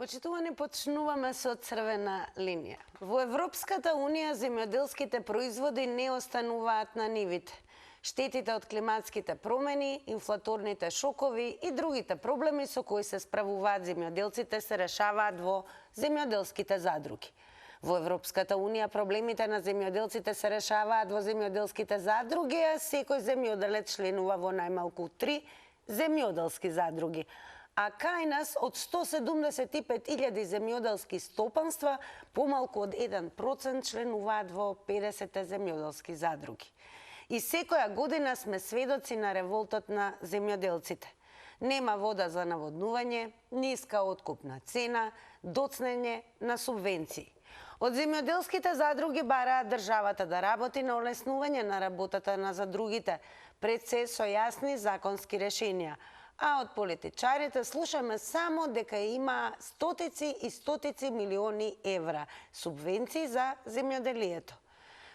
Почитувани, почнуваме со црвена линија. Во Европската Унија земјоделските производи не остануваат на нивите. Штетите од климатските промени, инфлаторните шокови и другите проблеми со кои се справуваат земјоделците се решаваат во земјоделските задруги. Во Европската Унија проблемите на земјоделците се решаваат во земјоделските задруги, а секој земјоделец членува во најмалку 3 земјоделски задруги. А кај нас од 175.000 земјоделски стопанства, помалку од 1% членуваат во 50 земјоделски задруги. И секоја година сме сведоци на револтот на земјоделците. Нема вода за наводнување, ниска откупна цена, доцнење на субвенции. Од земјоделските задруги бараат државата да работи на олеснување на работата на задругите, пред се со јасни законски решенија. А од политичарите слушаме само дека има стотици и стотици милиони евра субвенции за земјоделието.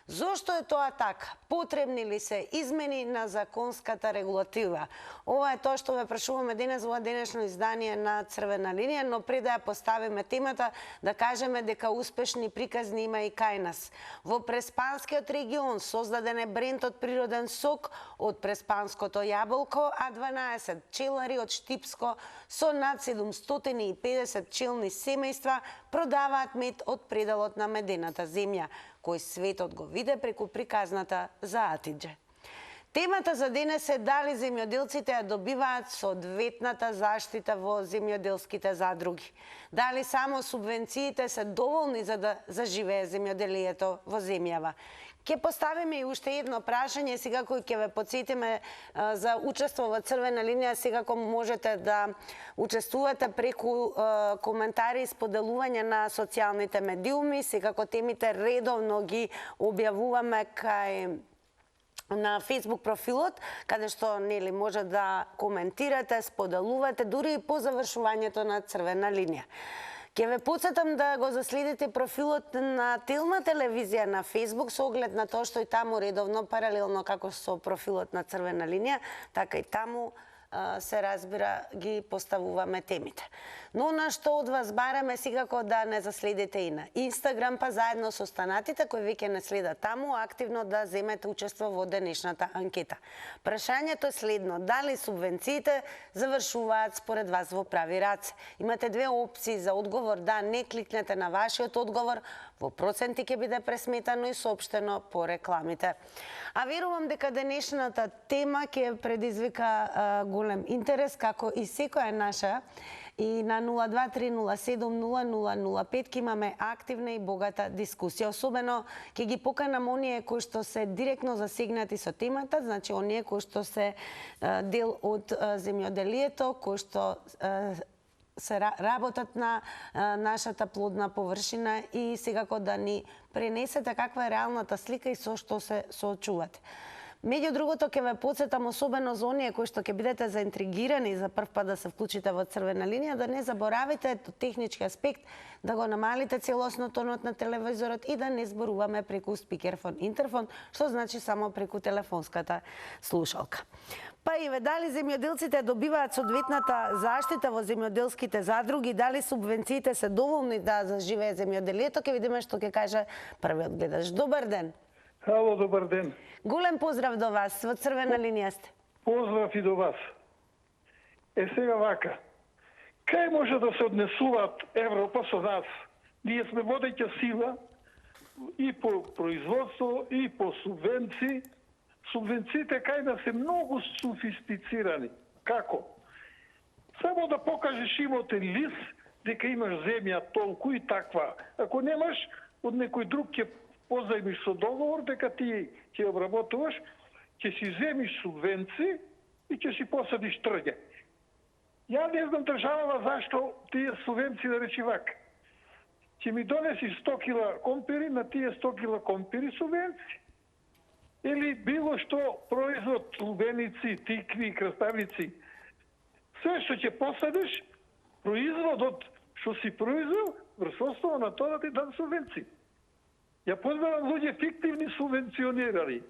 Зошто е тоа така? Потребни ли се измени на законската регулатива? Ова е тоа што ве прашуваме денес во денешно издание на Црвена линија, но пред да ја поставиме темата, да кажеме дека успешни приказни има и кај нас. Во Преспанскиот регион создаден е брендот природен сок од преспанското јаболко, а 12 пчелари од Штипско со над 750 пчелни семејства продаваат мед од пределот на медената земја, кој светот го виде преку приказната за Атидже. Темата за денес е дали земјоделците ја добиваат соодветната заштита во земјоделските задруги. Дали само субвенциите се доволни за да заживее земјоделието во земјава. Ке поставиме и уште едно прашање, сега кој ќе ве подсетиме за учество во Црвена линија, сега кој можете да учествувате преку коментари и споделување на социјалните медиуми, сега кој темите редовно ги објавуваме кај на Facebook профилот, каде што нели може да коментирате, споделувате, дури и по завршувањето на Црвена линија. Ке ве потсетам да го заследите профилот на Телма телевизија на Facebook со оглед на тоа што и таму редовно, паралелно како со профилот на Црвена линија, така и таму се разбира ги поставуваме темите. Но на што од вас бараме секако да не заследите и на Инстаграм, па заедно со останатите кои веќе не следат таму, активно да земете учество во денешната анкета. Прашањето е следно: дали субвенциите завршуваат според вас во прави раце? Имате две опции за одговор: да, не, кликнете на вашиот одговор, во проценти ќе биде пресметано и соопштено по рекламите. А верувам дека денешната тема ќе предизвика голем интерес, како и секоја наша, и на 023070005 ќе имаме активна и богата дискусија. Особено ќе ги поканам оние кои што се директно засегнати со темата, значи оние кои што се дел од земјоделието, кои што се работат на нашата плодна површина и секако да ни пренесете каква е реалната слика и со што се соочувате. Меѓу другото, ќе ве потсетам особено за оние кои што ќе бидете заинтригирани за прв пат да се вклучите во Црвена линија, да не заборавите технички аспект, да го намалите целосно тонот на телевизорот и да не зборуваме преку спикерфон, интерфон, што значи само преку телефонската слушалка. Па и ве, дали земјоделците добиваат соодветната заштита во земјоделските задруги, дали субвенциите се доволни да заживее земјоделието, ќе видиме што ќе каже првиот гледач. Добар ден. Ало, добар ден. Голем поздрав до вас, во Црвена линија сте. Поздрав и до вас. Сега вака, кај може да се однесуваат Европа со нас? Ние сме водеќа сила и по производство, и по субвенции. Субвенциите кај нас се многу софистицирани. Како? Само да покажеш имотен лист, дека имаш земја толку и таква. Ако немаш, од некој друг ќе позајмиш со договор дека ти ќе обработуваш, ќе си земиш субвенции и ќе си посадиш трѓе. Ја не знам државава зашто тие субвенции да речи вака. Ќе ми донеси 100 кила компири, на тие 100 кила компири субвенции. Или било што производ, лубеници, тикви, краставици. Се што ќе посадиш, производот што си произвел, врз основа на тоа да ти дан субвенции. Ја познавам луѓе фиктивни субвенционирани.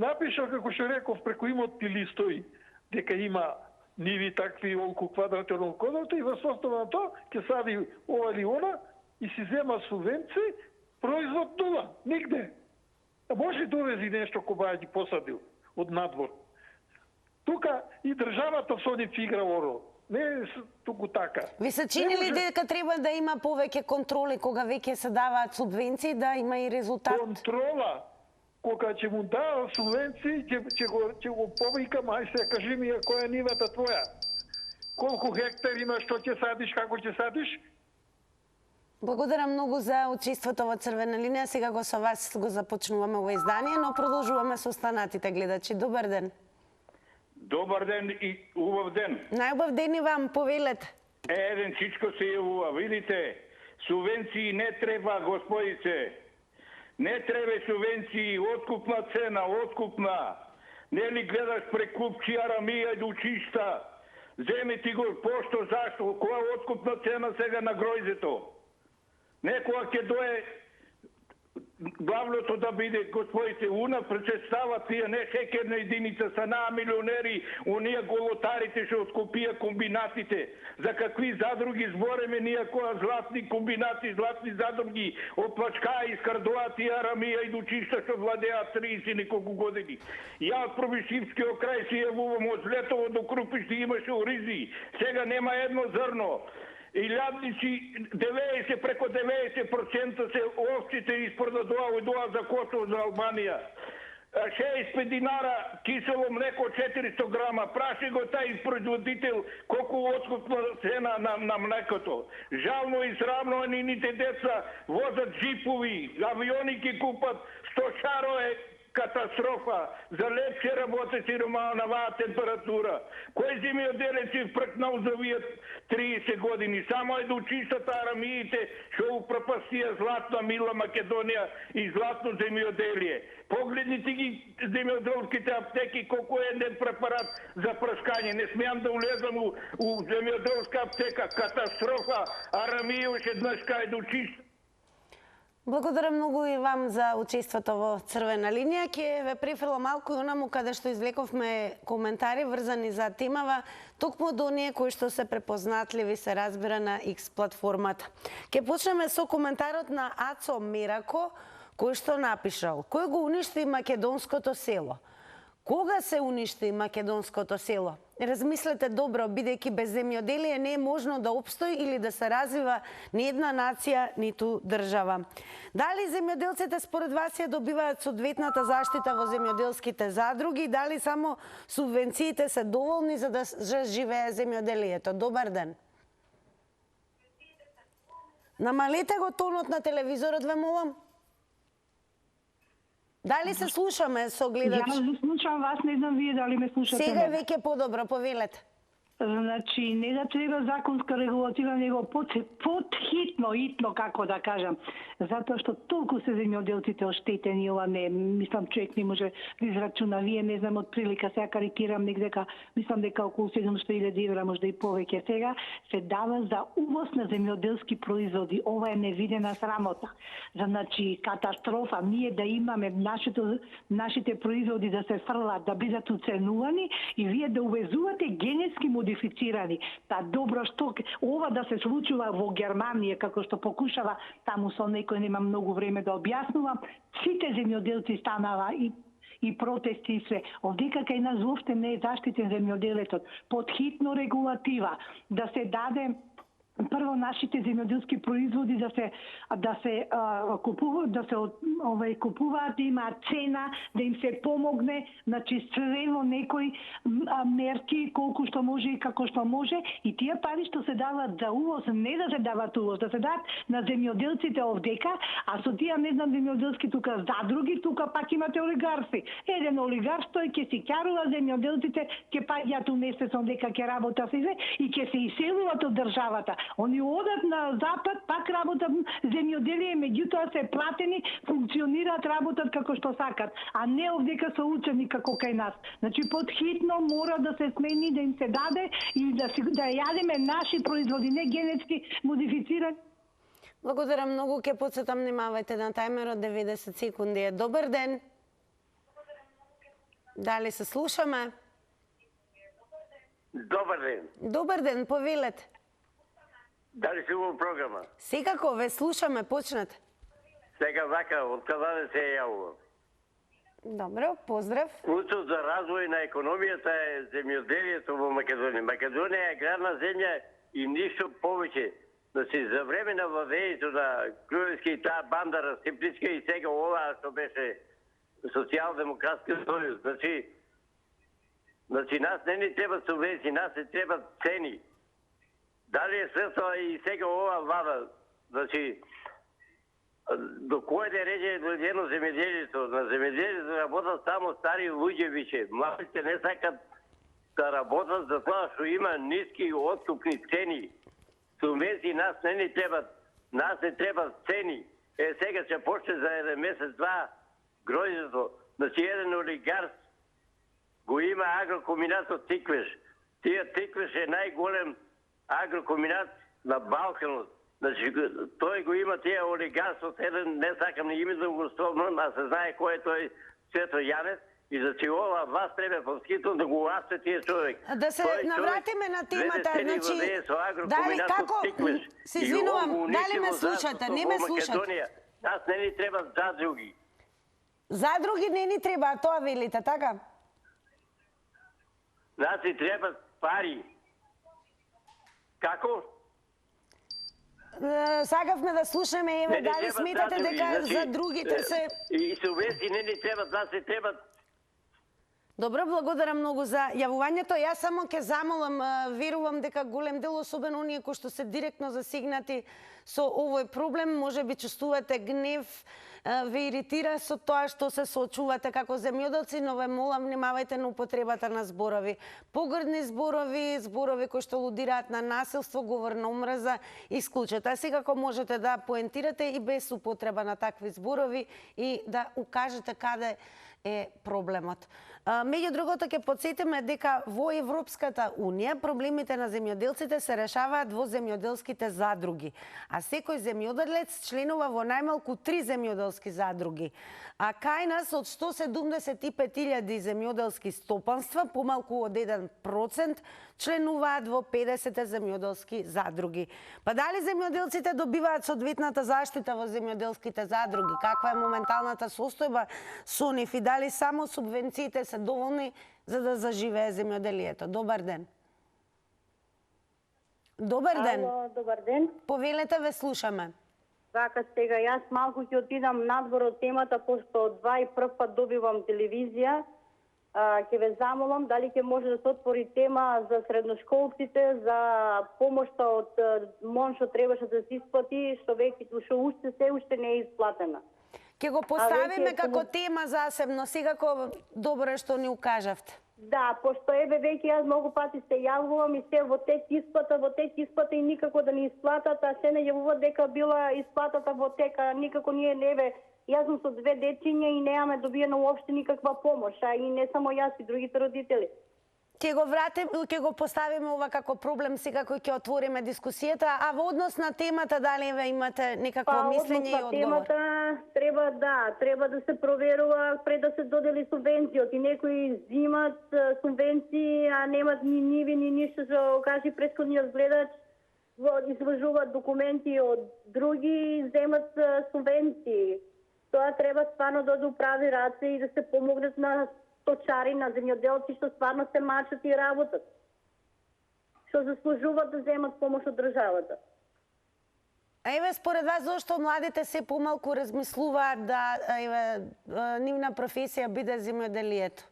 Напишал, како што реков, преку имотни листови, дека има ниви такви околу квадрати и во основа на тоа ќе сади ова или она и си зема субвенции, производ нула, нигде. А може довези нешто кога ги посадил од надвор. Тука и државата со нив игра оро. Не е туку така. Ви се чини ли дека треба да има повеќе контроли кога веќе се даваат субвенции, да има и резултат? Контрола, кога ќе му дава субвенции, ќе го повикам, ај се кажи ми која е нивата твоја. Колку хектари имаш, што ќе садиш, како ќе садиш? Благодарам многу за учеството во Црвена линија. Сега го со вас го започнуваме ово издание, но продолжуваме со останатите гледачи. Добар ден. Добар ден и убав ден. Најубав ден и вам, повелете. Еден чичко се јавува. Видите, субвенции не треба, господице. Не треба субвенции, откупна цена, откупна. Нели гледаш прекупчи, арамија и учишта. Земи ти го пошто, зашто? Која откупна цена сега на гројзето? Некоја ќе дое главното да биде, господите, уна пречестава тие не хекерна единица, са на милионери, оние голотарите што откупија комбинатите. За какви задруги збореме ние која златни комбинати, златни задруги, оплачкаа и скардоа тие арамија и дучишта што владеат 30 неколку години. Ја од Пробишивскиот крај се јавувам од Летово до Крупишти имаше оризи, сега нема едно зрно. Илјадници, 90, преко 90% се овците испродадува и доа за Косово, за Албанија. 60 динара кисело млеко 400 грама. Праши го тај производител колку откупна цена на млекото. Жално и срамно нините деца возат джипови, авиони ки купат, стошаро е катастрофа. За лепше работи сирома на ваа температура. Кој земјоделеци впркнал за вие 30 години? Само е да учистат арамиите што упропастија златна мила Македонија и златно земјоделие. Погледнете ги земјоделските аптеки колку е еден препарат за прскање. Не смеам да улезам у земјоделска аптека. Катастрофа. Арамија уште еднаш кај да учистат. Благодарам многу и вам за учеството во Црвена линија. Ќе ве префрлам малку и онаму каде што излековме коментари врзани за темава, токму до оние кои што се препознатливи, се разбира, на X платформата. Ќе почнеме со коментарот на Ацо Мерако, кој што напишал: кој го уништи македонското село? Кога се уништи македонското село? Размислете добро, бидејќи без земјоделие не е можно да обстои или да се развива ни една нација, ниту држава. Дали земјоделците според вас ја добиваат соодветната заштита во земјоделските задруги? Дали само субвенциите се доволни за да живее земјоделието? Добар ден. Намалете го тонот на телевизорот, ве молам. Дали се слушаме со гледач? Ја слушам вас, не знам вие дали ме слушате. Сега веќе подобро, повелете. Значи, не да треба законска регулатива, него подхитно, како да кажам. Затоа што толку се земјоделците оштетени, ова не, мислам, човек не може да израчуна. Вие, не знам, од прилика, сега карикирам негдека, мислам дека околу 700.000 евра, можда и повеќе сега, се дава за увоз на земјоделски производи. Ова е невидена срамота. Значи, катастрофа, ние да имаме нашите производи да се фрлат, да бидат уценувани и вие да увезувате генетски модифицирани. Та добро што ова да се случува во Германија, како што покушава таму со некој, нема многу време да објаснувам, сите земјоделци станава и протести и све. Овдека кај нас воопште не е заштитен земјоделецот. Под хитно регулатива да се даде прво нашите земјоделски производи да се купуваат, да има цена, да им се помогне, значи све во некои мерки колку што може и како што може, и тие пари што се дават за увоз, не да се дават увоз, да се дават на земјоделците овдека, а со тие не знам земјоделски тука задруги, тука пак имате олигарси. Еден олигарс тој ќе си ќарува земјоделците, ќе паѓаат у месецот дека ќе работа се и ќе се иселуваат од државата. Они одат на запад, пак работат земјоделие, меѓутоа се платени, функционираат, работат како што сакат, а не овдека се учени како кај нас. Значи подхитно мора да се смени, да им се даде и да јадеме наши производи, не генетски модифицирани. Благодарам многу, ќе подсетам, внимавајте на тајмерот, 90 секунди. Добар ден. Дали се слушаме? Добар ден. Добар ден, повелете. Дали се во програма? Секако, ве слушаме, почнете. Сега вака, од каде се јавувам? Добро, поздрав. Клучот за развој на економијата е земјоделието во Македонија. Македонија е аграрна земја и ништо повеќе. Значи, за време на владењето на Груевски и таа банда Растипничка и сега ова што беше социјалдемократски сојуз. Значи, нас не ни треба субвенции, нас не треба цени. Дали е средства и сега ова влада, значи, до кој да реже дојдено земјоделието? На земјоделието работат само стари луѓе више. Младите не сакат да работат за тоа што има ниски откупни цени. Субвенции нас не ни требат. Нас не требат цени. Сега ќе почне за еден месец, два гројдето. Значи, еден олигарх го има агрокомбинат од Тиквеш. Тие Тиквеш е најголем агрокомбинат на Балканот. Значи, тој го има тие олигарствот, еден, не сакам ни име да го спомнам, а се знае кој е тој Цвето Јанев, и значи ова вас треба повскитно да го освети човек. Да се навратиме на темата, значи, дали како, се извинувам, дали ме слушате, не ме слушате. Нас не ни треба задруги. Задруги не ни треба, а тоа велите, така? Нас ни треба пари. Како? Сакавме да слушаме, еве, дали сметате дека за другите се... И субвенции не ни требат, нас не требат. Добро, благодарам многу за јавувањето. Јас само ќе замолам, верувам дека голем дел, особено оние кои што се директно засегнати со овој проблем, можеби чувствувате гнев, ве иритира со тоа што се соочувате како земјоделци, но ве молам, внимавајте на употребата на зборови. Погрдни зборови, зборови кои што лудираат на насилство, говор на омраза, исклучете. А секако можете да поентирате и без употреба на такви зборови и да укажете каде е проблемот. Меѓу другото, ќе подсетиме дека во Европската Унија проблемите на земјоделците се решаваат во земјоделските задруги, а секој земјоделец членува во најмалку 3 земјоделски задруги. А кај нас од 175.000 земјоделски стопанства, помалку од 1% членуваат во 50 земјоделски задруги. Па дали земјоделците добиваат соодветната заштита во земјоделските задруги? Каква е моменталната состојба со нив и дали само субвенциите се доволни за да заживее земјоделието? Добар ден. Добар ден. Ало, добар ден. Повелете, ве слушаме. Вака сега, јас малку ќе отидам надвор од темата, пошто од 21 пат добивам телевизија. Ќе ве замолам дали ќе може да се отвори тема за средношколците, за помошта од МОН што требаше да се исплати, што уште не е исплатена. Ќе го поставиме како тема засебно, секако добро е што ни укажавте. Да, пошто веќе јас многу пати се јавувам и се во тек исплата и никако да не исплатат, а се не јавуваат дека била исплатата во тека, никако ние не Јас сум со 2 дечиња и немаме добиена уопште никаква помош, а и не само јас и другите родители. Ќе го поставиме ова како проблем, секако ќе отвориме дискусијата, а во однос на темата дали ве имате некакво мислење и одговор? Темата треба да се проверува пред да се додели субвенцијот и некои взимат субвенции, а немат ни ниви ни ништо што кажи претходниот гледач, изложуваат документи од други, земат субвенции. Тоа треба стварно да управи раце и да се помогнат на сточари, на земјоделци што стварно се мачат и работат. Што заслужуваат да земат помош од државата. Еве, според вас, зошто младите се помалку размислуваат да нивна професија биде земјоделието?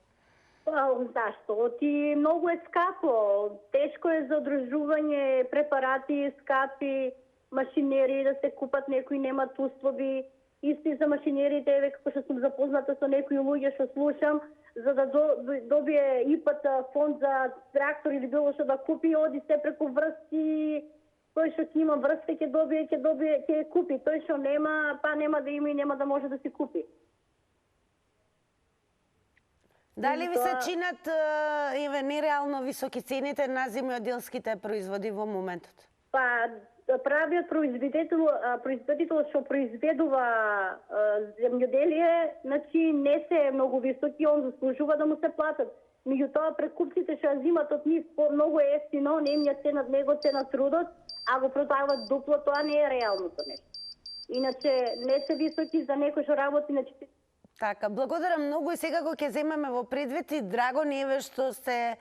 Зашто? Ти многу е скапо. Тешко е за одржување, препарати скапи, машинери да се купат, некои немат услови. Исти за машинерите, еве како што сум запозната со некои луѓе што слушам, за да добие ИПАТ фонд за трактор или било што да купи, оди се преку врски, тој што ќе има врска ќе купи, тој што нема, па нема да има и нема да може да се купи. Дали ви се чинат нереално високи цените на земјоделските производи во моментот? Па, правиот производител што произведува земјоделие, значи не се многу високи, он заслужува да му се платат. Меѓутоа прекупците што ја зимат од нив по многу ефтино, не им ја ценат него цена трудот, а го продаваат дупло, тоа не е реалното нешто. Иначе не се високи за некој што работи на 40. Така, благодарам многу и секако ќе земеме во предвид и драго ни е што се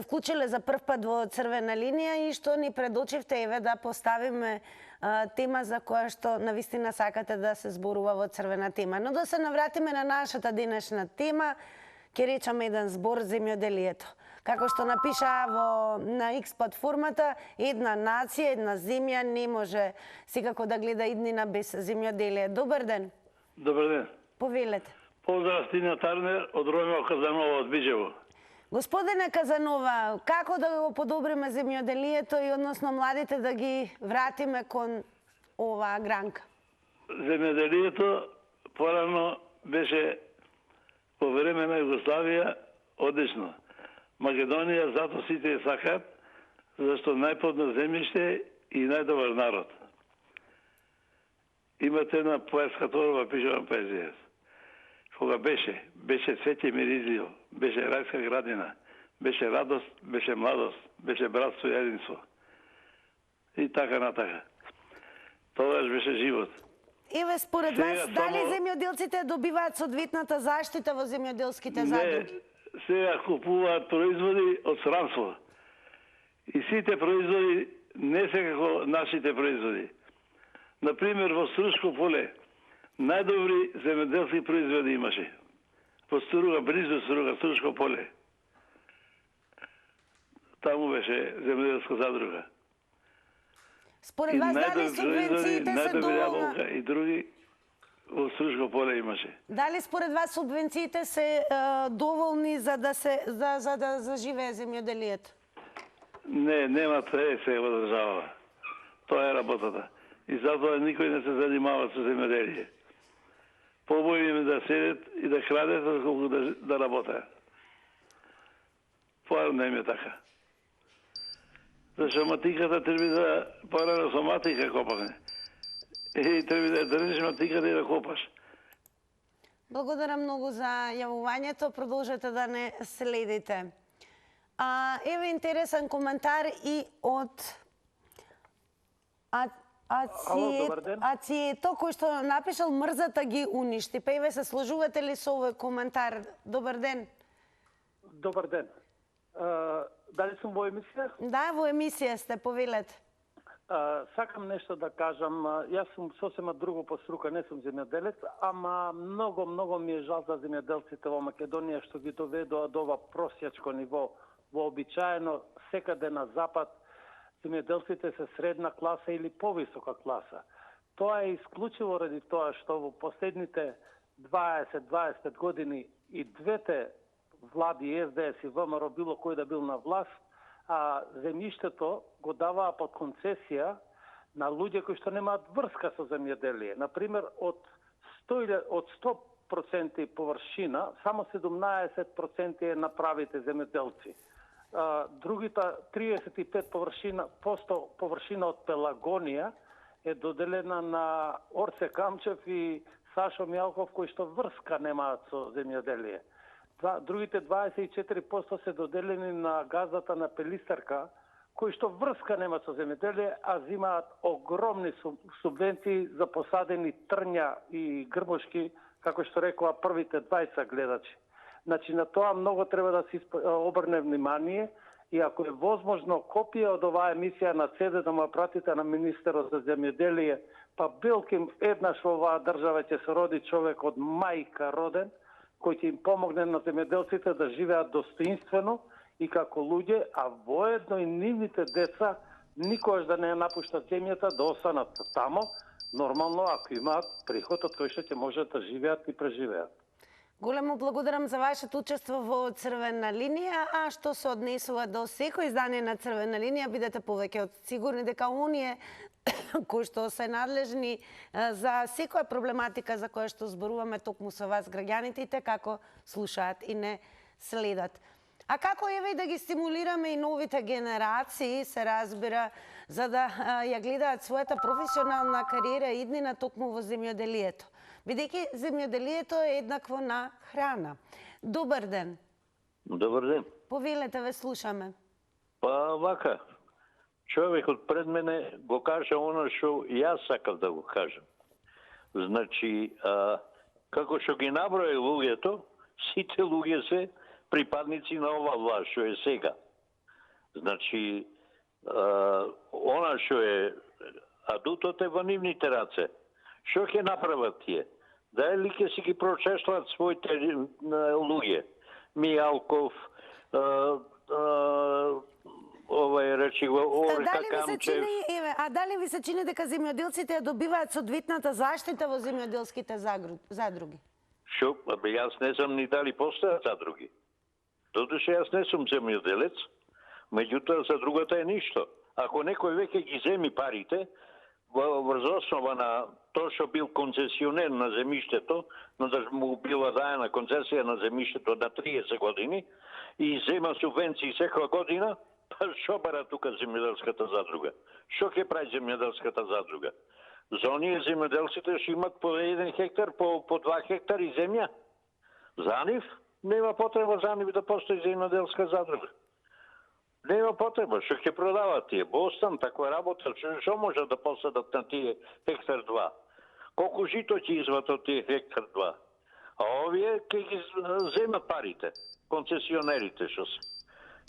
вклучиле за прв пат во црвена линија и што ни предочивте еве да поставиме тема за која што навистина сакате да се зборува во црвена тема. Но да се навратиме на нашата денешна тема, ќе речам еден збор земјоделието. Како што напиша на X платформата, една нација, една земја не може секако да гледа иднина без земјоделие. Добар ден. Добар ден. Повелете. Поздрав, Стина Тарнер од Ројма Казанова од Биџево. Господине Казанова, како да го подобриме земјоделието и односно младите да ги вратиме кон оваа гранка? Земјоделието порано беше по време на Југославија одлично. Македонија зато сите ја сакаат, зашто најплодно земјиште и најдобар народ. Имате една поетска торба, пишувам поезија. Кога беше цвеќе миризливо, беше рајска градина, беше радост, беше младост, беше братство и единство. И така натака. Тогаш беше живот. Еве, според вас, дали земјоделците добиваат соодветната заштита во земјоделските задруги? Не, сега купуваат производи од срамство. И сите производи не се како нашите производи. Например, во Струшко поле најдобри земјоделски производи имаше. Во Струга, близу Струга, Струшко поле. Таму беше земјоделска задруга. Според вас, дали субвенциите се доволни? И други во Струшко поле имаше. Дали според вас субвенциите се доволни за да заживее земјоделието? Не, нема тоа сега во држава. Тоа е работата. И затоа никој не се занимава со земјоделие. Побојни им да седат и да крадат, отколку да работат. Поарно им е така. Зашто матиката треба да порано со матика копане. И треба да држиш матиката и да копаш. Благодарам многу за јавувањето. Продолжете да не следите. Еве интересен коментар и од Ацието, кој што напишал мрзата ги уништи. Па еве се сложувате ли со овој коментар? Добар ден. Добар ден. Дали сум во емисија? Да, во емисија сте, повелете. Сакам нешто да кажам. Јас сум сосема друго по струка, не сум земјоделец, ама многу ми е жал за земјоделците во Македонија што ги доведоа до ова просјачко ниво. Вообичаено секаде на запад земјоделците се средна класа или повисока класа. Тоа е исклучиво ради тоа што во последните 20-25 години и двете влади, СДС и ВМРО, било кој да бил на власт, а земјиштето го даваа под концесија на луѓе кои што немаат врска со земјоделие. Например, од 100% површина, само 17% е направите земјоделци. Другите 35% површина од Пелагонија е доделена на Орце Камчев и Сашо Мјалков, кои што врска немаат со земјоделие. Другите 24% се доделени на газдата на Пелистарка, кои што врска немаат со земјоделие, а зимаат огромни субвенции за посадени трња и грбушки, како што рекоа првите 20 гледачи. Значи, на тоа многу треба да се обрне внимание и ако е возможно копија од оваа емисија на CD да му пратите на министерот за земјоделие, па билким еднаш во оваа држава ќе се роди човек од мајка роден, кој ќе им помогне на земјоделците да живеат достоинствено и како луѓе, а воедно и нивните деца никогаш да не ја напуштат земјата, да останат тамо, нормално ако имаат приход од кој што ќе можат да живеат и преживеат. Големо благодарам за вашето учество во Црвена линија, а што се однесува до секој издание на Црвена линија, бидете повеќе од сигурни дека оние кои што се надлежни за секоја проблематика за која што зборуваме токму со вас граѓаните, како слушаат и не следат. А како еве да ги стимулираме и новите генерации, се разбира, за да ја гледаат својата професионална кариера иднина токму во земјоделието? Бидејќи земјоделието е еднакво на храна. Добар ден. Добар ден. Повелете, ве слушаме. Па вака, човекот пред мене го кажа оно што јас сакав да го кажам. Значи, како што ги наброи луѓето, сите луѓе се припадници на ова власт што е сега. Значи, она што е адутот е во нивните раце. Што ќе направат тие? Да ли ќе си ги прочешлат своите луѓе? Мијалков, речи го Орка Камчев. Дали ви се чини дека земјоделците ја добиваат соодветната заштита во земјоделските задруги? Шо? Јас не знам ни дали постојат задруги. Додуше јас не сум земјоделец, меѓутоа задрugата е ништо. Ако некој веќе ги земи парите, врз основа на тоа што бил концесионер на земјиштето, да му била даена концесија на земјиштето на 30 години и зема субвенции секоја година, па што бара тука земјоделската задруга? Што ќе прави земјоделската задруга? За оние земјоделците што имат по 1 хектар, по 2 хектари земја. За нив нема потреба за нив да постои земјоделска задруга. Нема потреба, што ќе продават тие. Бостан, таква работа, што може да посадат на тие хектар 2? Колку жито ќе изват од тие хектар 2? А овие ќе ги земат парите, концесионерите што се.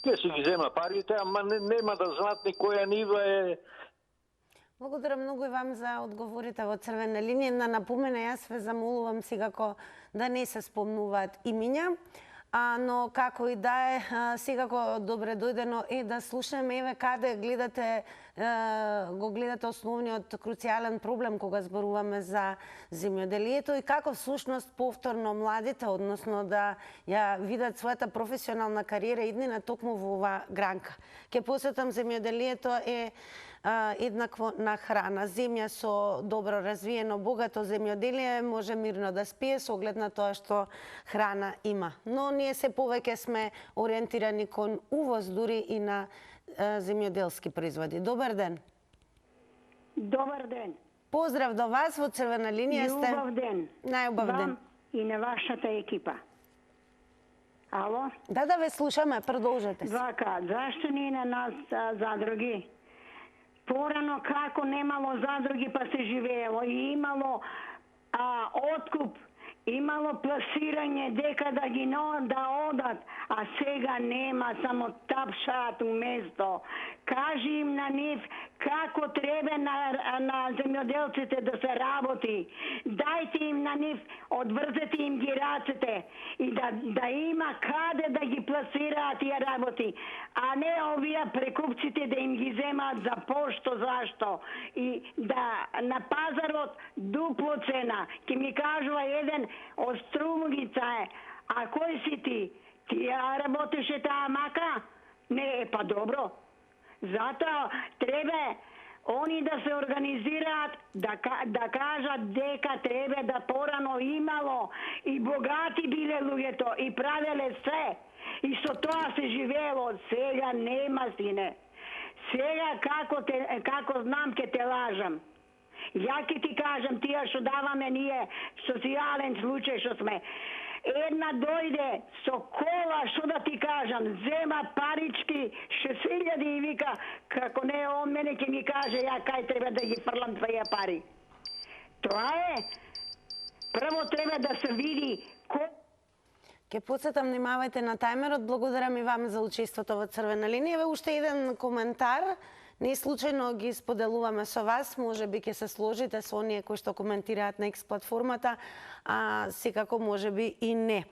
Ќе си ги зема парите, ама нема да знаат ни која нива е. Благодарам многу и вам за одговорите во црвена линија. На напомена, јас ве замолувам секако да не се спомнуваат имиња. Но како и да е, секако добре дојдено е да слушнеме еве каде го гледате основниот круцијален проблем кога зборуваме за земјоделието и како всушност повторно младите, односно да ја видат својата професионална кариера иднина токму во ова гранка. Ке посетам земјоделието е еднакво на храна. Земја со добро развиено, богато земјоделие може мирно да спие со оглед на тоа што храна има. Но ние се повеќе сме ориентирани кон увоз дури и на земјоделски производи. Добар ден. Добар ден. Поздрав до вас во црвена линија сте. Убав ден. Најубав ден. Вам и на вашата екипа. Ало? Да, ве слушаме, продолжете се. Вака, зашто не на нас задруги? Порано како немало задруги па се живеело и имало откуп, имало пласирање дека да ги да одат, а сега нема, само тапшаат уместо. Кажи им на нив како треба на земјоделците да се работи. Дајте им на нив, одврзете им ги рацете и да има каде да ги пласираат тие работи, а не овие прекупците да им ги земаат за пошто зашто и да на пазарот дупло цена. Ке ми кажува еден од Струмгица е, а кој си ти? Ти работеше таа мака? Не, па добро. Затоа треба они да се организираат, да кажат дека треба да порано имало и богати биле луѓето и правеле се. И со тоа се живеело. Сега нема, сине. Сега како знам ке те лажам. Ја ке ти кажам, тие што даваме ние, социјален случај што сме. Една дојде со кола, што да ти кажам, зема парички 6.000 и вика, како не он мене ќе ми каже ја кај треба да ги фрлам твоја пари. Тоа е. Прво треба да се види Ке подсетам, внимавајте на тајмерот. Благодарам и вам за учеството во црвена линија. Уште еден коментар. Не случајно ги споделуваме со вас, може би ќе се сложите со оние кои што коментираат на X платформата, а секако може би и не.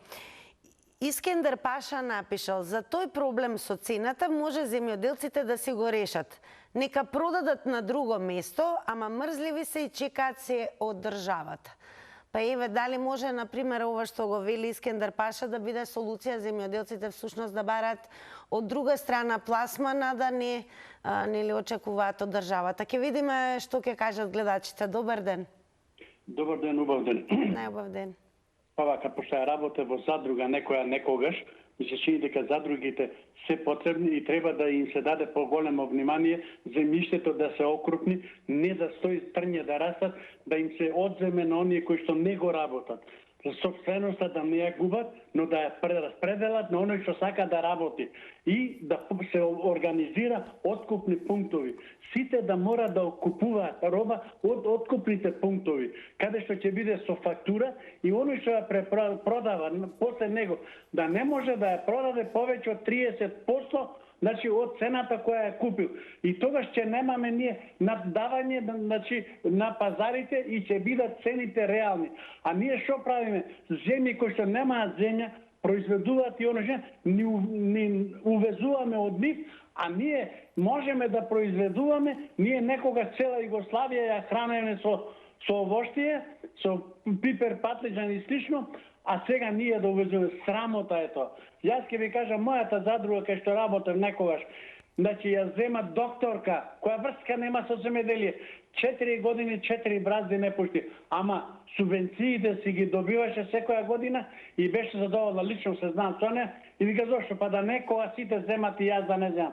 Искендер Паша напишал: за тој проблем со цената може земјоделците да си го решат. Нека продадат на друго место, ама мрзливи се и чекаат се од државата. Па еве, дали може, например, ова што го вели Искендер Паша да биде солуција земјоделците всушност да барат од друга страна пласмана, да не ли очекуваат од државата. Ќе видиме што ќе кажат гледачите. Добар ден. Добар ден, убав ден. Најубав ден. Па вака, пошто ја работа во задруга некогаш, ми се чини дека задругите се потребни и треба да им се даде поголемо внимание, земјиштето да се окрупни, не да стои трње да растат, да им се одземе на оние кои што не го работат. собственоста да не ја губат, но да ја прераспределат на оној што сака да работи и да се организира откупни пунктови. Сите да мора да купуваат роба од откупните пунктови, каде што ќе биде со фактура и оној што ја продава после него да не може да ја продаде повеќе од 30%, значи од цената која ја купил. И тогаш ќе немаме ние наддавање, значи, на пазарите и ќе бидат цените реални. А ние што правиме? Земји кои што немаат земја, произведуваат и оно што ни увезуваме од нив, а ние можеме да произведуваме, ние некогаш цела Југославија ја хранеме со овоштие, со пипер, патлиџан и слично, а сега ние да увезуваме. Срамота е тоа. Јас ќе ви кажам, мојата задруга кај што работев некогаш, значи ја зема докторка, која врска нема со земјоделие. 4 години, 4 бразди не пушти. Ама субвенциите си ги добиваше секоја година и беше задоволна, лично се знам со неа. И вика, зошто? Па да не кога сите земат и јас да не земам.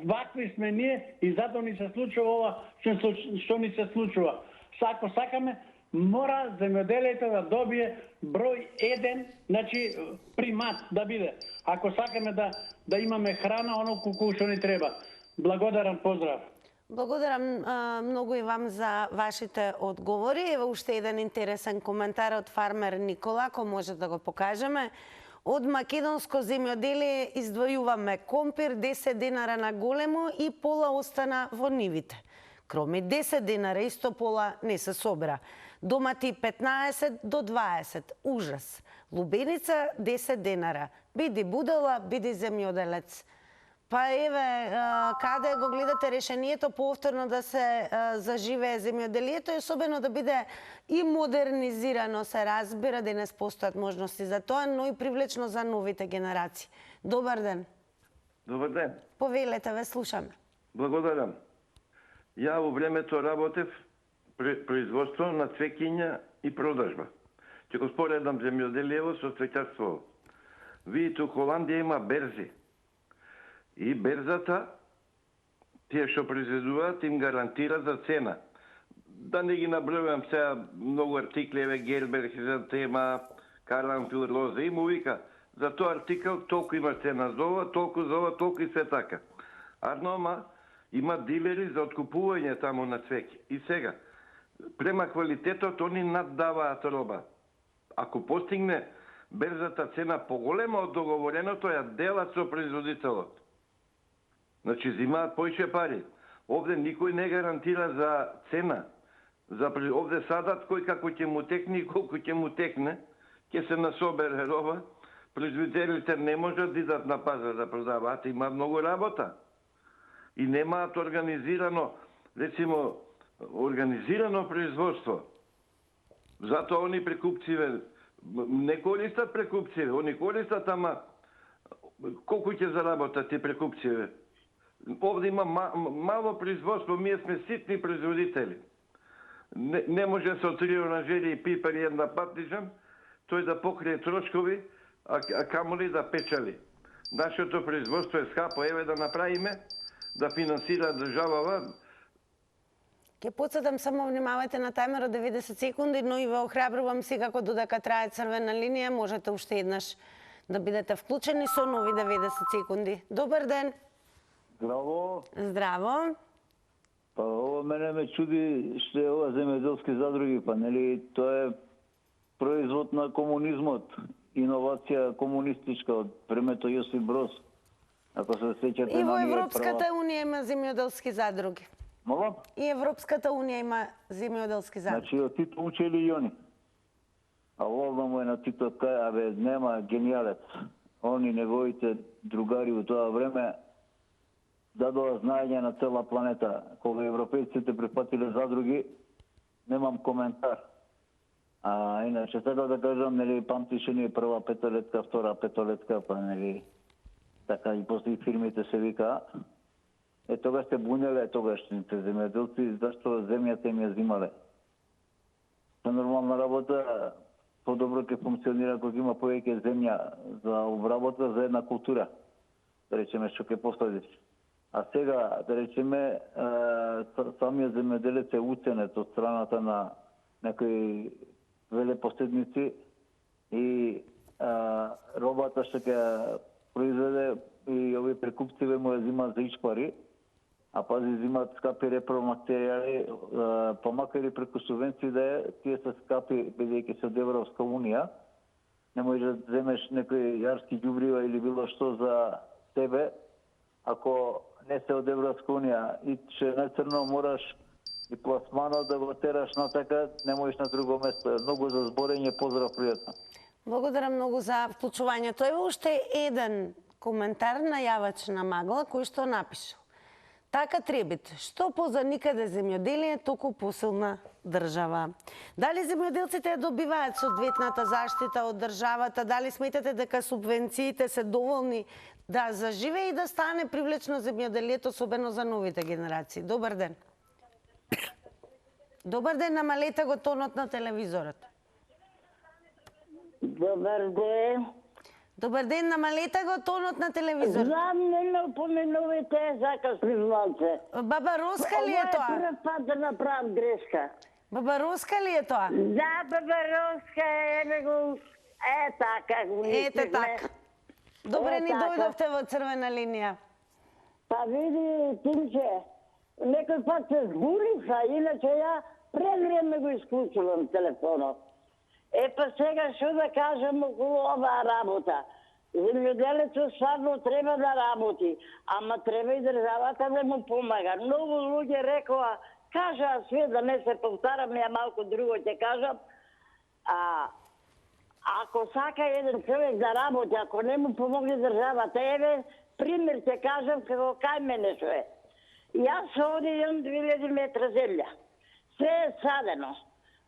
Вакви сме ние и затоа ни се случува ова што ни се случува. Ако сакаме, мора земјоделието да добие број 1, значи примат да биде. Ако сакаме да имаме храна, оно колку што ни треба. Благодарам, поздрав. Благодарам многу и вам за вашите одговори. Ево уште еден интересен коментар од фармер Никола, кој може да го покажеме. Од македонско земјоделие издвојуваме компир 10 динара на големо и пола остана во нивите. Кроме 10 динара исто пола не се собра. Домати 15 до 20. Ужас. Лубеница 10 динара. Биди будала, биди земјоделец. Па еве, каде го гледате решението повторно да се заживее земјоделието и особено да биде и модернизирано, се разбира, денес постојат можности за тоа, но и привлечно за новите генерации. Добар ден. Добар ден. Повелете, ве слушаме. Благодарам. Ја во времето работев производство на цвеќиња и продажба. Ќе го споредам земјоделиево со цвеќарство. Видите, у Холандија има берзи. И берзата, тие што произведуваат, им гарантира за цена. Да не ги набројувам сега многу артикли, еве Гербер, Хризантема, Карамфил, Лоза, и му вика, за тој артикл толку има цена за ова, толку и се така. Арнома има дилери за откупување таму на цвеќе. И сега, према квалитетот, они наддаваат роба. Ако постигне берзата цена поголема од договореното, ја делат со производителот. Значи, зимаат поише пари. Овде никој не гарантира за цена. Овде садат кој како ќе му текне и колку ќе му текне, ќе се насобере роба. Производителите не можат да идат на пазар да продаваат, има многу работа. И немаат организирано, рецимо, организирано производство. Затоа они прекупциве не користат прекупциве, они користат, ама колку ќе заработат и прекупциве. Овде има мало производство, ние сме ситни производители. Не може со 3 оранжери и пипер и една патлиџан, тој да покрие трошкови, а камоли да печали. Нашето производство е скапо, еве да направиме, да финансира државава. Ке подсетам, само внимавајте на тајмерот 90 секунди, но и ве охрабрувам секако додека трае црвена линија, можете уште еднаш да бидете вклучени со нови 90 секунди. Добар ден. Здраво. Здраво. Па ова мене ме чуди што е ова земјоделски задруги, па нели тоа е производ на комунизмот, иновација комунистичка од времето Јосип Броз. Ако се сеќате и на во ние Европската унија има земјоделски задруги. Молам? И Европската унија има земјоделски задруги. Значи од Тито учели и они. А волна му е на Тито кај, абе нема гениалец. Они неговите другари во тоа време дадоа знаење на цела планета. Кога европејците прифатиле задруги, немам коментар. А иначе сега да кажам, нели памтише ни прва петолетка, втора петолетка, па нели така и после фирмите се вика. Тогаш се бунеле тогашните земјоделци, зашто земјата им ја зимале. Со нормална работа, подобро ќе функционира кога има повеќе земја за обработка за една култура. Да речеме што ќе последиш. А сега, да речеме, самиот земјоделец е уценет од страната на некои велепоседници и робата што ќе произведе и овие прекупци му ја зимаат за ичпари, а пази зимаат скапи репроматеријали, па макар и преку субвенции да е, тие се скапи бидејќи се од Европска унија, не можеш да земеш некои јарски ѓубрива или било што за тебе, ако не се од Европска унија и че на црно мораш и пласмано да го тераш на така, не можеш на друго место. Многу за зборење, поздрав, пријатно. Благодарам многу за вклучувањето. Ево уште еден коментар на јавач на Магла кој што напишал. Така требит, што поза никаде земјоделие, толку посилна држава. Дали земјоделците ја добиваат соодветната заштита од државата? Дали сметате дека субвенциите се доволни да заживее и да стане привлечно земјоделието, особено за новите генерации? Добар ден. Добар ден, намалете го тонот на телевизорот. Добар ден. Добар ден, намалете го тонот на телевизорот. Знам, не упоменувате закасни влаце. Баба Роска ли е тоа? Ова е прв пат да направам грешка. Баба Роска ли е тоа? Да, Баба Роска е него... така го Ете така. Добре ни така. дојдовте во црвена линија. Па види, Тимче, некој пат се збуриха, иначе ја пред време го исклучувам телефонот. Па сега што да кажам околу оваа работа. Земјоделецот стварно треба да работи, ама треба и државата да му помага. Многу луѓе рекоа, кажаа све, да не се повтарам, ја малку друго ќе кажам. Ако сака еден човек да работи, ако не му помогне државата, еве, пример ќе кажам како кај мене што е. Јас овде имам 2000 метра земја. Све е садено.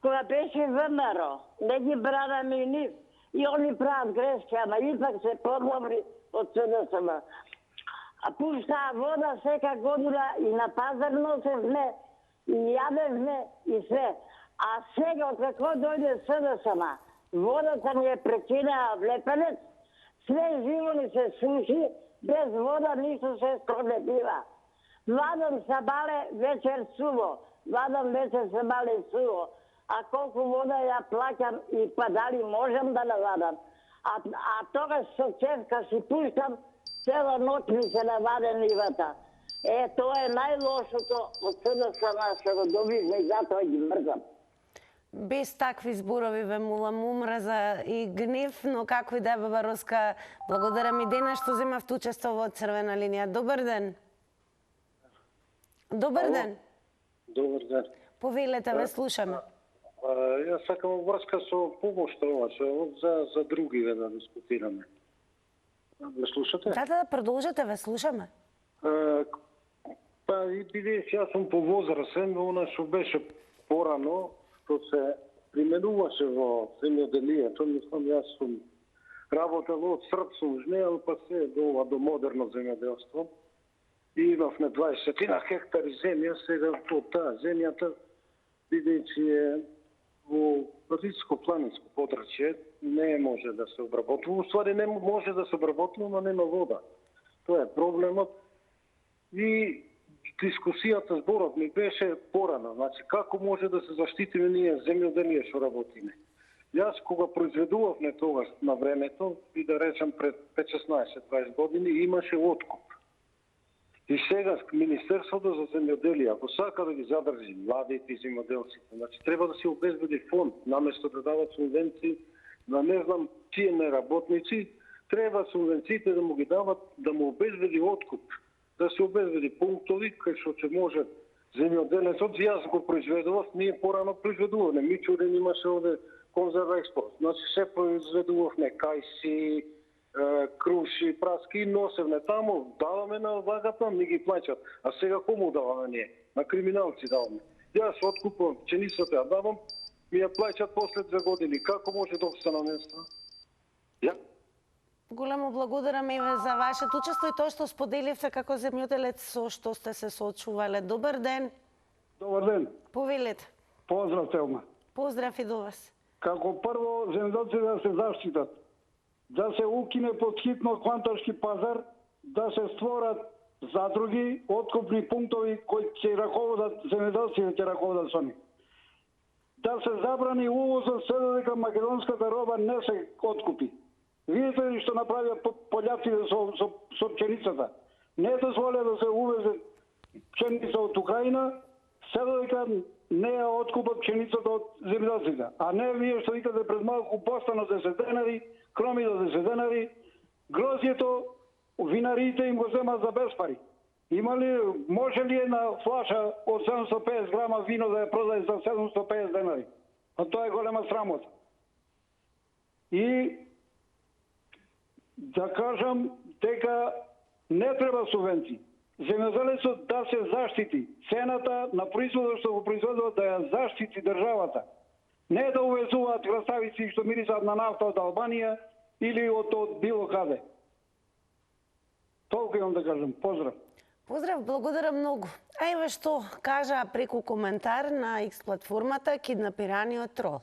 Кога беше ВМРО, не ги бранаме и нив. И они прават грешки, ама ипак се подобри од СДСМ. Пуштаа вода сека година и на пазар носевме, и јадевме и све. А сега, од како дојде СДСМ, водата ни е прекинаа од Лепенец, све живо ни се суши, без вода ништо се не бива. Вадам сабале вечер суво, вадам вечер сабале суво. А колку вода ја плаќам и па дали можам да навадам. А тогаш со чевка си пуштам, цела ноќ ми се наваде нивата. Тоа е најлошото од СДСМ што го добивме и затоа ги мрзам. Без такви зборови ве молам, омраза и гнев, но како и да е, Баба Роска, благодарам и денес што земавте учество во црвена линија. Добар ден. Добар ден. Добар ден. Повелете, ве слушаме. Јас сакам врска со помошта ова, за други да дискутираме. Ме слушате? Да, продолжете, ве слушаме. Па и бидејќи јас сум повозрасен, она што беше порано, што се применуваше во земјоделието, мислам, јас сум работел од српсо жнеел, па се до модерно земјоделство. И имавме 20 хектари земја, сега од таа земјата, бидејќи е во риско-планинско подрачје, не може да се обработува. Уствари не може да се обработува, но нема вода. Тоа е проблемот. И дискусијата, зборот ми беше порано. Значи, како може да се заштитиме ние земјоделие што работиме? Јас кога произведувавме тогаш на времето, и да речам пред 15-16-20 години, имаше откуп. И сега Министерството за земјоделие, ако сака да ги задржи младите и земјоделците, значи треба да се обезбеди фонд, наместо да дават субвенции на не знам тие неработници, треба субвенциите да му ги дават, да му обезбеди откуп, да се обезбеди пунктови кај што ќе може земјоделецот, јас го произведував, ние порано произведувавме, Мичурин имаше овде конзерва експорт, значи се произведувавме кајси, круши, праски и носевме таму, даваме на вагата, ми ги плаќат. А сега кому даваме ние? На криминалци даваме. Јас откупувам пченицата, ја давам, ми ја плаќат после 2 години. Како може да обстана нешто? Големо благодарам еве за вашето учество и тоа што споделивте како земјоделец со што сте се соочувале. Добар ден. Добар ден. Повелете. Поздрав, Телма. Поздрав и до вас. Како прво земјоделците да се заштитат, да се укине подхитно квантарски пазар, да се створат задруги, откупни пунктови кои ќе раководат земјоделците, ќе раководат сами. да се забрани увозот се додека македонската роба не се откупи. Видите ли што направија пољаците со пченицата? Не дозволија да се увезе пченица од Украина, се додека не ја откупат пченицата од земјоделците. А не вие што викате пред малку постано 10 денари, кроми до 10 денари, грозјето винариите им го земат за без пари. Може ли една флаша од 750 грама вино да ја продаде за 750 денари? А тоа е голема срамота. И да кажам дека не треба субвенции. Земјоделецот да се заштити. Цената на производот што го произведува да ја заштити државата. Не да увезуваат краставици што мирисат на нафта од Албанија или од било каде. Толку имам да кажам. Поздрав. Поздрав, благодарам многу. А еве што кажа преку коментар на X платформата киднапираниот трол.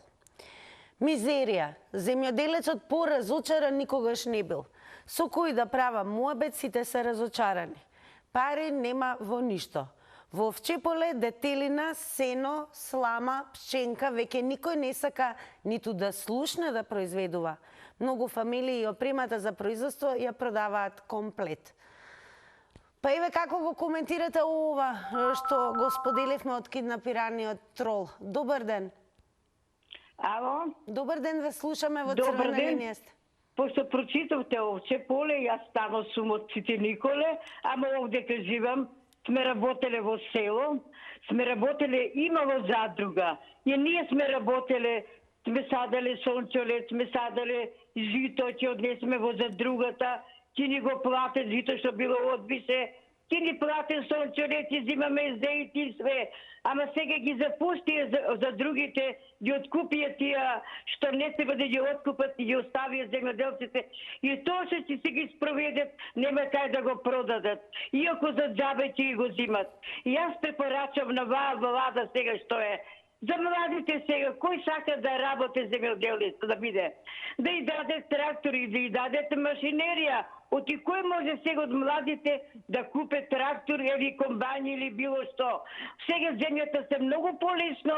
Мизерија. Земјоделецот поразочаран никогаш не бил. Со кој да права муабет сите се разочарани. Пари нема во ништо. Во овчеполе, детелина, сено, слама, пшенка, веќе никој не сака ниту да слушне да произведува. Многу фамилии и опремата за производство ја продаваат комплет. Па еве како го коментирате ова што го споделивме од киднапираниот трол. Добар ден. Ало? Добар ден, ве слушаме во црвена линија. Пошто прочитавте овче поле, јас тамо сум од Сите Николе, ама овде ке живам, сме работеле во село, сме работеле имало задруга. И ние сме работеле, сме саделе сончолет, сме саделе жито, ќе однесме во задругата, ќе ни го платят жито што било одбисе, ќе ни платят сончолет, ќе зимаме издејти и све. Ама сега ги запустија за другите, ги откупија тие што не треба да ги откупат и ги оставија земјоделците. И тоа што ќе се ги спроведат, нема кај да го продадат. Иако за џабе ќе го зимат. И јас препорачам на влада сега што е. За младите сега, кој сака да работи земјоделец, да биде? Да и даде трактори, да и даде машинерија. Оти кој може сега од младите да купе трактор или комбајн или било што? Сега земјата се многу полесно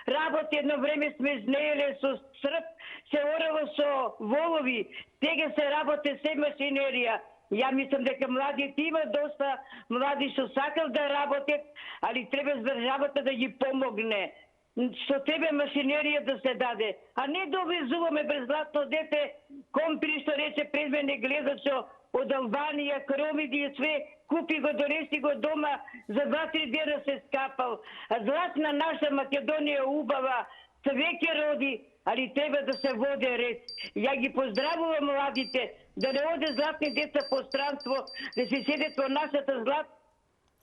работи, едно време сме знееле со срп, се орало со волови, сега се работи се машинерија. Ја мислам дека младите има доста млади што сакат да работат, али треба државата да ги помогне. Што треба машинерија да се даде, а не да обезуваме безплатно дете, компри што рече пред мене гледачо од Албанија, кромиди и све, купи го, донеси го дома, за 2-3 дена се скапал. А златна наша Македонија убава, све ќе роди, али треба да се воде ред. Ја ги поздравувам младите, да не оде златни деца по странство, да се седат во нашата злат.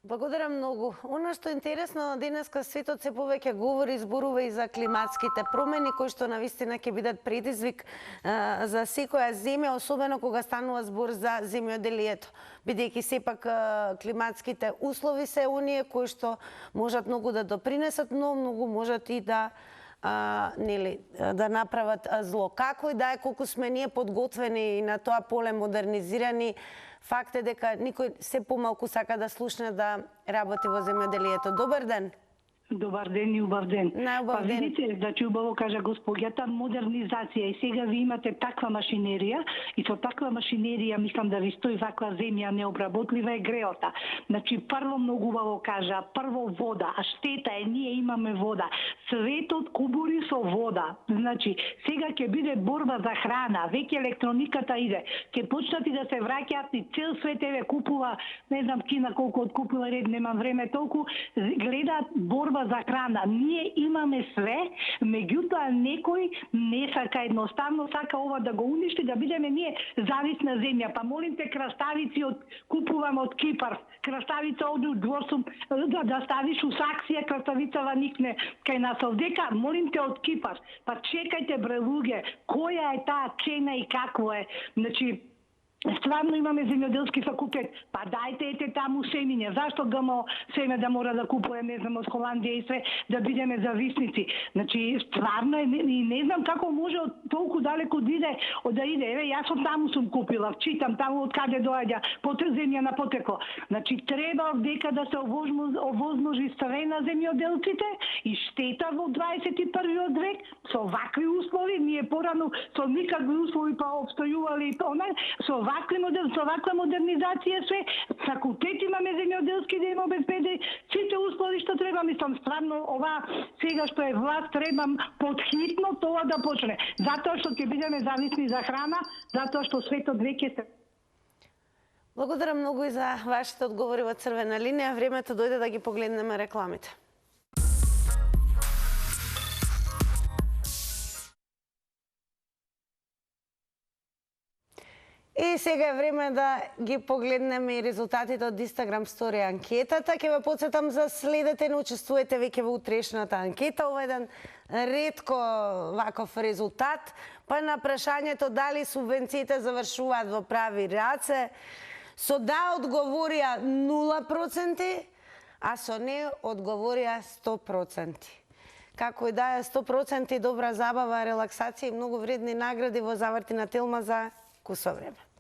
Благодарам многу. Оно што е интересно, денеска светот се повеќе говори, зборува и за климатските промени, кои што навистина ќе бидат предизвик за секоја земја, особено кога станува збор за земјоделието. Бидејќи сепак климатските услови се оние кои што можат многу да допринесат, но многу можат и да да направат зло. Како и да е, колку сме ние подготвени и на тоа поле модернизирани, факт е дека никој се помалку сака да слушне да работи во земјоделието. Добар ден. Добар ден и убав ден. Најубав ден. Видите, значи убаво кажа господјата, модернизација и сега ви имате таква машинерија и со таква машинерија мислам да ви стои ваква земја необработлива е греота. Значи прво многу убаво кажа, прво вода, а штета е ние имаме вода. Светот кубури со вода. Значи сега ќе биде борба за храна, веќе електрониката иде. Ќе почнат и да се враќаат и цел свет еве купува, не знам Кина колку откупува ред, немам време толку, гледаат борба за храна. Ние имаме све, меѓутоа некој не сака, едноставно сака ова да го уништи, да бидеме ние зависна земја. Па молим те, краставици купувам од Кипар. Краставица оди од Дворсум, да ставиш у саксија, краставицава никне кај нас овдека, молим те од Кипар. Па чекајте бре луѓе, која е таа цена и какво е. Значи стварно имаме земјоделски факултет, па дајте ете таму семиња. Зашто ГМО семе да мора да купува, не знам, од Холандија и све, да бидеме зависници? Значи, стварно е, и не знам како може од толку далеко да иде. Еве, јас од таму сум купила, читам таму од каде доаѓа земја на потекло. Значи, треба дека да се овозможи све на земјоделците и штета во 21. век со вакви услови, ние порано со никакви услови па обстојували со ваква модернизација све, факултет имаме земјоделски да им обезбеди сите услови што треба. Мислам, стварно ова сега што е власт треба подхитно тоа да почне. Затоа што ќе бидеме зависни за храна, затоа што светот веќе се... Благодарам многу и за вашите одговори во Црвена линија. Времето дојде да ги погледнеме рекламите. И сега е време да ги погледнеме и резултатите од Instagram Story анкетата. Ќе ве потсетам за следете, не учествувате веќе во утрешната анкета. Ова е еден ретко ваков резултат. Па на прашањето дали субвенциите завршуваат во прави раце, со да одговорија 0%, а со не одговорија 100%. Како и да е 100% добра забава, релаксација и многу вредни награди во заврти на Телма за кусо време.